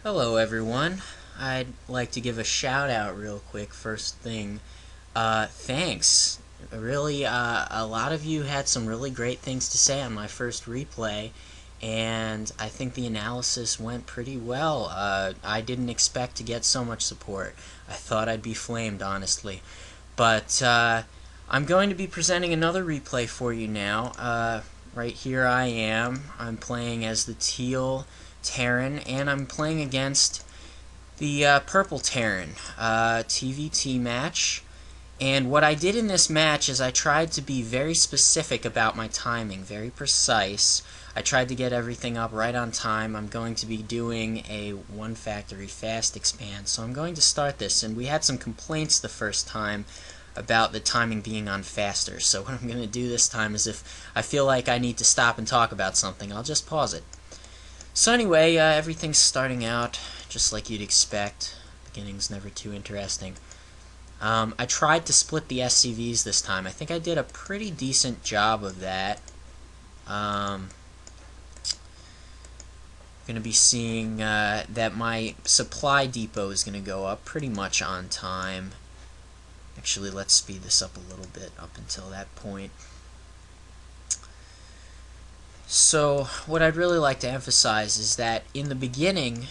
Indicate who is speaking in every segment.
Speaker 1: Hello everyone. I'd like to give a shout out real quick first thing. Thanks. Really, a lot of you had some really great things to say on my first replay, and I think the analysis went pretty well. I didn't expect to get so much support. I thought I'd be flamed, honestly. But I'm going to be presenting another replay for you now. Right here I am. I'm playing as the teal Terran, and I'm playing against the purple Terran TvT match. And what I did in this match is I tried to be very specific about my timing, very precise. I tried to get everything up right on time. I'm going to be doing a one factory fast expand, so I'm going to start this. And we had some complaints the first time about the timing being on faster, so what I'm going to do this time is if I feel like I need to stop and talk about something, I'll just pause it. So anyway, everything's starting out just like you'd expect. Beginning's never too interesting. I tried to split the SCVs this time. I think I did a pretty decent job of that. Going to be seeing that my supply depot is going to go up pretty much on time. Actually, let's speed this up a little bit up until that point. So what I'd really like to emphasize is that in the beginning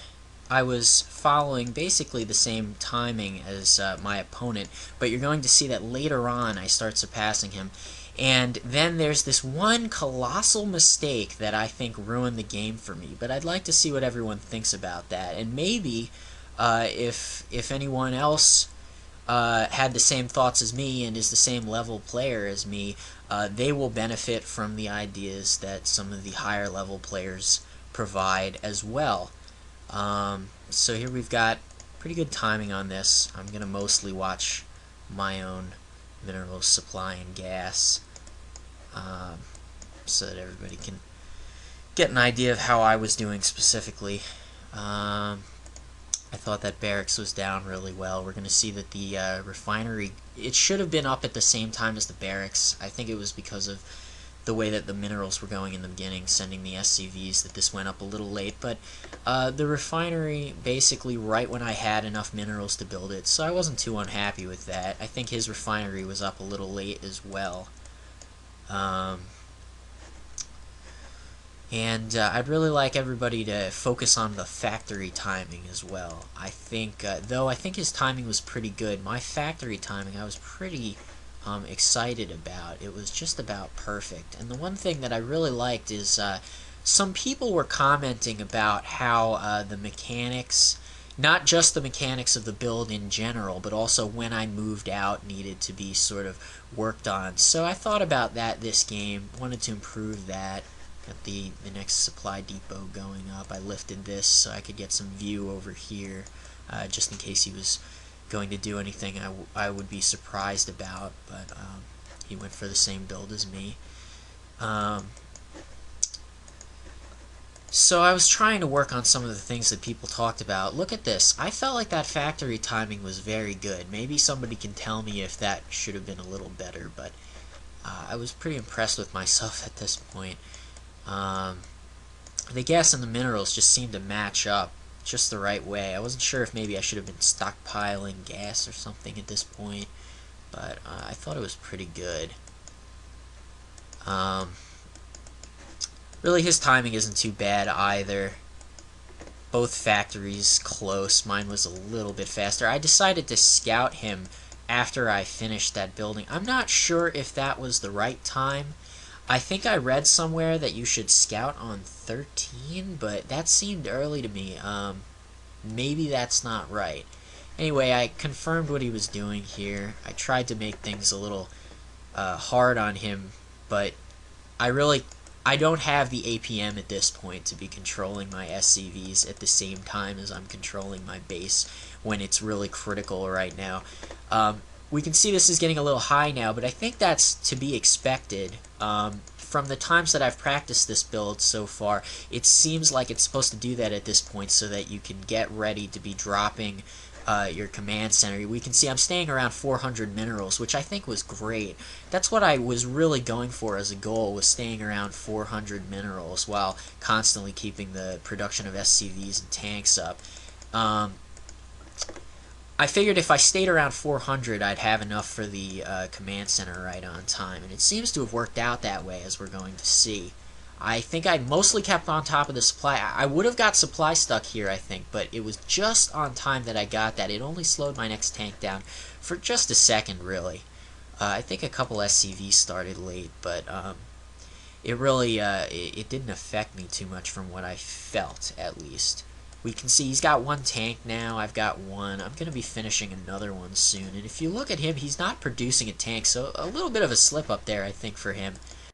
Speaker 1: I was following basically the same timing as my opponent, but you're going to see that later on I start surpassing him. And then there's this one colossal mistake that I think ruined the game for me, but I'd like to see what everyone thinks about that. And maybe if anyone else had the same thoughts as me and is the same level player as me, they will benefit from the ideas that some of the higher level players provide as well. So here we've got pretty good timing on this. I'm going to mostly watch my own mineral supply and gas, so that everybody can get an idea of how I was doing specifically. I thought that barracks was down really well. We're going to see that the refinery, it should have been up at the same time as the barracks. I think it was because of the way that the minerals were going in the beginning, sending the SCVs, that this went up a little late. But the refinery, basically right when I had enough minerals to build it, so I wasn't too unhappy with that. I think his refinery was up a little late as well. And I'd really like everybody to focus on the factory timing as well. I think, though I think his timing was pretty good, my factory timing I was pretty excited about. It was just about perfect. And the one thing that I really liked is some people were commenting about how the mechanics, not just the mechanics of the build in general, but also when I moved out, needed to be sort of worked on. So I thought about that this game, wanted to improve that. Got the next supply depot going up. I lifted this so I could get some view over here, just in case he was going to do anything I would be surprised about, but he went for the same build as me. So I was trying to work on some of the things that people talked about. Look at this. I felt like that factory timing was very good. Maybe somebody can tell me if that should have been a little better, but I was pretty impressed with myself at this point. The gas and the minerals just seemed to match up just the right way. I wasn't sure if maybe I should have been stockpiling gas or something at this point, but I thought it was pretty good. Really, his timing isn't too bad either. Both factories close. Mine was a little bit faster. I decided to scout him after I finished that building. I'm not sure if that was the right time. I think I read somewhere that you should scout on 13, but that seemed early to me. Maybe that's not right. Anyway, I confirmed what he was doing here. I tried to make things a little hard on him, but I don't have the APM at this point to be controlling my SCVs at the same time as I'm controlling my base when it's really critical right now. We can see this is getting a little high now, but I think that's to be expected. From the times that I've practiced this build so far, it seems like it's supposed to do that at this point so that you can get ready to be dropping your command center. We can see I'm staying around 400 minerals, which I think was great. That's what I was really going for as a goal, was staying around 400 minerals while constantly keeping the production of SCVs and tanks up. Um, I figured if I stayed around 400, I'd have enough for the command center right on time, and it seems to have worked out that way, as we're going to see. I think I mostly kept on top of the supply. I would have got supply stuck here, I think, but it was just on time that I got that. It only slowed my next tank down for just a second, really. I think a couple SCVs started late, but it really it didn't affect me too much from what I felt, at least. We can see he's got one tank now. I've got one. I'm going to be finishing another one soon. And if you look at him, he's not producing a tank, so a little bit of a slip up there, I think, for him.